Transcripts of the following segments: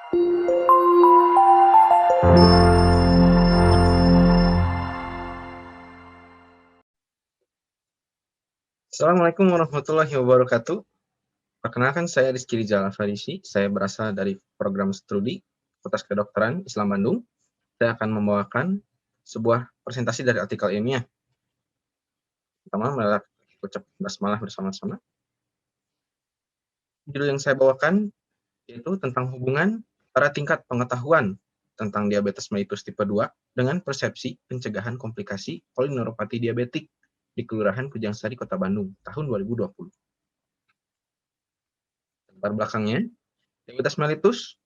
Assalamualaikum warahmatullahi wabarakatuh. Perkenalkan saya Rizky Rizal Farisi. Saya berasal dari program studi Fakultas Kedokteran Islam Bandung. Saya akan membawakan sebuah presentasi dari artikel ilmiah. Pertama, marilah kita ucap basmalah bersama-sama. Judul yang saya bawakan yaitu tentang hubungan antara tingkat pengetahuan tentang diabetes mellitus tipe 2 dengan persepsi pencegahan komplikasi polineuropati diabetik di Kelurahan Kujangsari, Kota Bandung, tahun 2020. Latar belakangnya, diabetes mellitus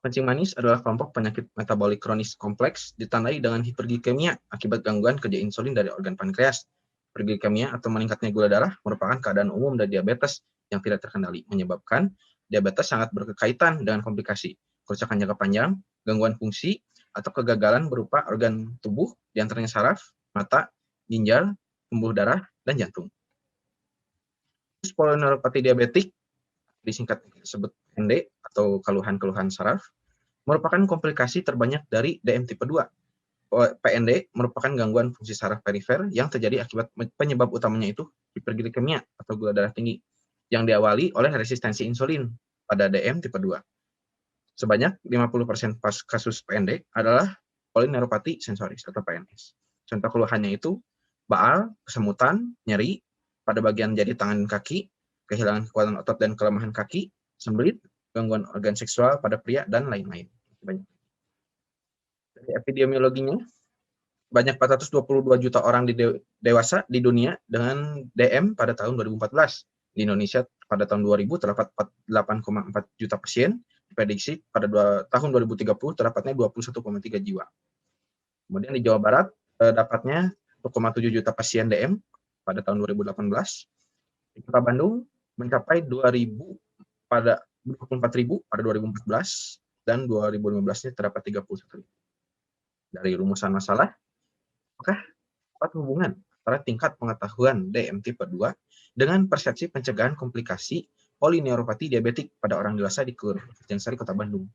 kencing manis adalah kelompok penyakit metabolik kronis kompleks ditandai dengan hiperglikemia akibat gangguan kerja insulin dari organ pankreas. Hiperglikemia atau meningkatnya gula darah merupakan keadaan umum dari diabetes yang tidak terkendali, menyebabkan diabetes sangat berkaitan dengan komplikasi, kerusakan jangka panjang, gangguan fungsi, atau kegagalan berupa organ tubuh, diantaranya saraf, mata, ginjal, pembuluh darah, dan jantung. Polineuropati diabetik, disingkat disebut PND atau keluhan-keluhan saraf, merupakan komplikasi terbanyak dari DM tipe 2. PND merupakan gangguan fungsi saraf perifer yang terjadi akibat penyebab utamanya itu hiperglikemia atau gula darah tinggi yang diawali oleh resistensi insulin pada DM tipe 2. Sebanyak 50% kasus PND adalah polineuropati sensoris atau PNS. Contoh keluhannya itu baal, kesemutan, nyeri pada bagian jari tangan dan kaki, kehilangan kekuatan otot dan kelemahan kaki, sembelit, gangguan organ seksual pada pria, dan lain-lain. Dari epidemiologinya, banyak 422 juta orang dewasa di dunia dengan DM pada tahun 2014. Di Indonesia pada tahun 2000 terdapat 8,4 juta pasien, diprediksi pada tahun 2030 terdapatnya 21,3 jiwa. Kemudian di Jawa Barat dapatnya 1,7 juta pasien DM pada tahun 2018. Di Kota Bandung mencapai 2.000 pada 24.000 pada 2014 dan 2015-nya terdapat 31.000. Dari rumusan masalah, apakah dapat hubungan antara tingkat pengetahuan DM tipe 2 dengan persepsi pencegahan komplikasi polineuropati diabetik pada orang dewasa di Kujangsari, Kota Bandung.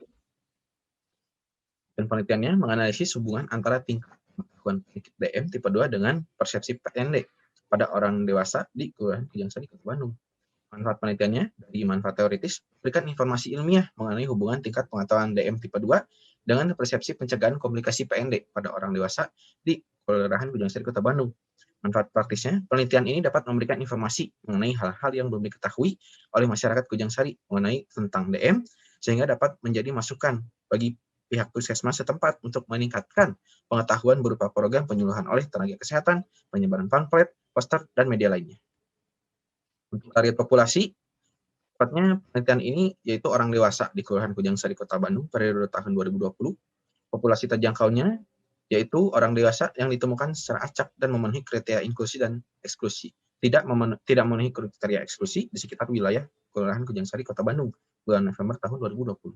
Dan penelitiannya menganalisis hubungan antara tingkat pengetahuan penyakit DM tipe 2 dengan persepsi PND pada orang dewasa di Kelurahan Kujangsari, Kota Bandung. Manfaat penelitiannya dari manfaat teoritis berikan informasi ilmiah mengenai hubungan tingkat pengetahuan DM tipe 2 dengan persepsi pencegahan komplikasi PND pada orang dewasa di Kelurahan Kujangsari, Kota Bandung. Manfaat praktisnya, penelitian ini dapat memberikan informasi mengenai hal-hal yang belum diketahui oleh masyarakat Kujangsari mengenai tentang DM, sehingga dapat menjadi masukan bagi pihak puskesmas setempat untuk meningkatkan pengetahuan berupa program penyuluhan oleh tenaga kesehatan, penyebaran pamflet, poster, dan media lainnya. Untuk target populasi, tepatnya penelitian ini yaitu orang dewasa di Kelurahan Kujangsari, Kota Bandung periode tahun 2020. Populasi terjangkaunya yaitu orang dewasa yang ditemukan secara acak dan memenuhi kriteria inklusi dan eksklusi. Tidak memenuhi kriteria eksklusi di sekitar wilayah Kelurahan Kujangsari, Kota Bandung bulan November tahun 2020.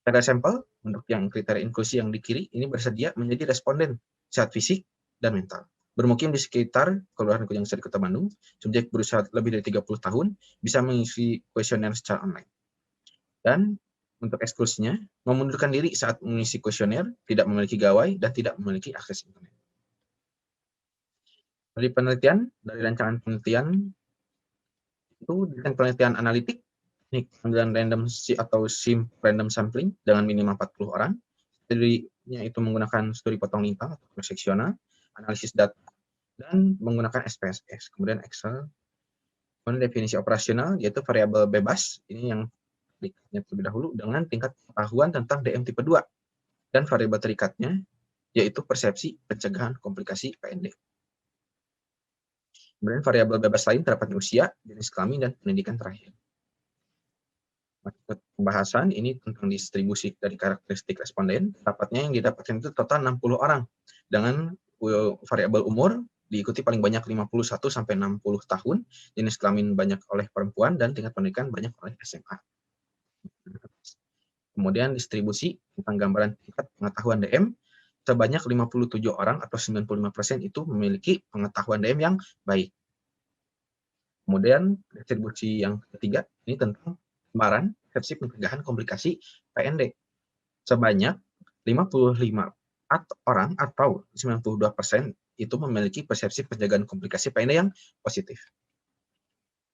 Pada sampel untuk yang kriteria inklusi yang dikiri ini bersedia menjadi responden sehat fisik dan mental. Bermukim di sekitar Kelurahan Kujangsari, Kota Bandung, subjek berusia lebih dari 30 tahun bisa mengisi kuesioner secara online. Dan untuk eksklusinya, memundurkan diri saat mengisi kuesioner, tidak memiliki gawai, dan tidak memiliki akses internet. Dari penelitian, dari rancangan penelitian, itu dengan penelitian analitik, teknik pengambilan random atau random sampling dengan minimal 40 orang, studinya itu menggunakan studi potong lintang atau cross-seksional, analisis data, dan menggunakan SPSS, kemudian Excel. Kemudian definisi operasional yaitu variabel bebas, ini yang terikatnya terlebih dahulu dengan tingkat pengetahuan tentang DM tipe 2, dan variabel terikatnya yaitu persepsi pencegahan komplikasi PND. Kemudian variabel bebas lain terdapat usia, jenis kelamin, dan pendidikan terakhir. Pembahasan ini tentang distribusi dari karakteristik responden, dapatnya yang didapatkan itu total 60 orang dengan variabel umur diikuti paling banyak 51 sampai 60 tahun, jenis kelamin banyak oleh perempuan, dan tingkat pendidikan banyak oleh SMA. Kemudian distribusi tentang gambaran tingkat pengetahuan DM, sebanyak 57 orang atau 95% itu memiliki pengetahuan DM yang baik. Kemudian distribusi yang ketiga ini tentang gambaran persepsi pencegahan komplikasi PND. Sebanyak 55 orang atau 92% itu memiliki persepsi pencegahan komplikasi PND yang positif.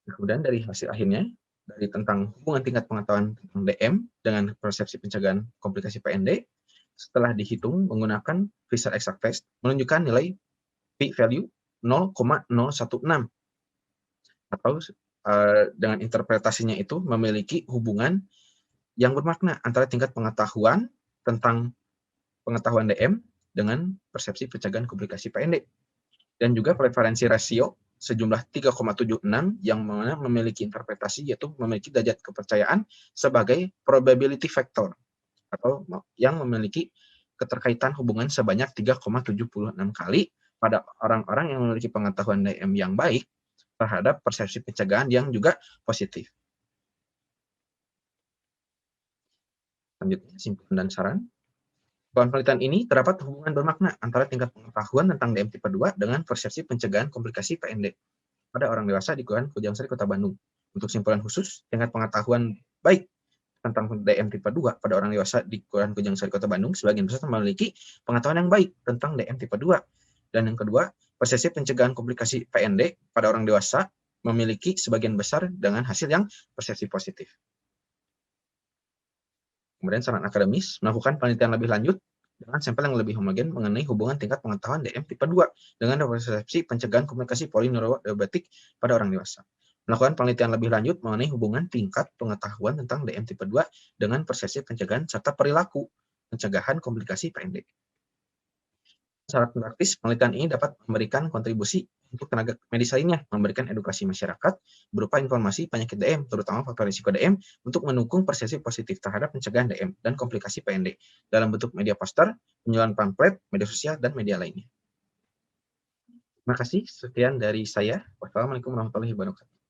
Kemudian dari hasil akhirnya, dari tentang hubungan tingkat pengetahuan tentang DM dengan persepsi pencegahan komplikasi PND, setelah dihitung menggunakan Fisher Exact Test, menunjukkan nilai p-value 0,016 atau dengan interpretasinya itu memiliki hubungan yang bermakna antara tingkat pengetahuan tentang pengetahuan DM dengan persepsi pencegahan komplikasi PND. Dan juga prevalensi rasio sejumlah 3,76 yang mana memiliki interpretasi yaitu memiliki derajat kepercayaan sebagai probability factor atau yang memiliki keterkaitan hubungan sebanyak 3,76 kali pada orang-orang yang memiliki pengetahuan DM yang baik terhadap persepsi pencegahan yang juga positif. Selanjutnya, simpulan dan saran. Dalam penelitian ini terdapat hubungan bermakna antara tingkat pengetahuan tentang DM tipe 2 dengan persepsi pencegahan komplikasi PND pada orang dewasa di Kelurahan Kujang Sari, Kota Bandung. Untuk simpulan khusus, tingkat pengetahuan baik tentang DM tipe 2 pada orang dewasa di Kelurahan Kujang Sari, Kota Bandung sebagian besar memiliki pengetahuan yang baik tentang DM tipe 2. Dan yang kedua, persepsi pencegahan komplikasi PND pada orang dewasa memiliki sebagian besar dengan hasil yang persepsi positif. Kemudian saran akademis, melakukan penelitian lebih lanjut dengan sampel yang lebih homogen mengenai hubungan tingkat pengetahuan DM tipe 2 dengan persepsi pencegahan komunikasi polineurodiabetik pada orang dewasa. Melakukan penelitian lebih lanjut mengenai hubungan tingkat pengetahuan tentang DM tipe 2 dengan persepsi pencegahan serta perilaku pencegahan komplikasi PND. Syarat praktis, penelitian ini dapat memberikan kontribusi untuk tenaga medis lainnya, memberikan edukasi masyarakat berupa informasi penyakit DM, terutama faktor risiko DM, untuk mendukung persepsi positif terhadap pencegahan DM dan komplikasi PND dalam bentuk media poster, penjualan pamflet, media sosial, dan media lainnya. Terima kasih, sekian dari saya. Wassalamualaikum warahmatullahi wabarakatuh.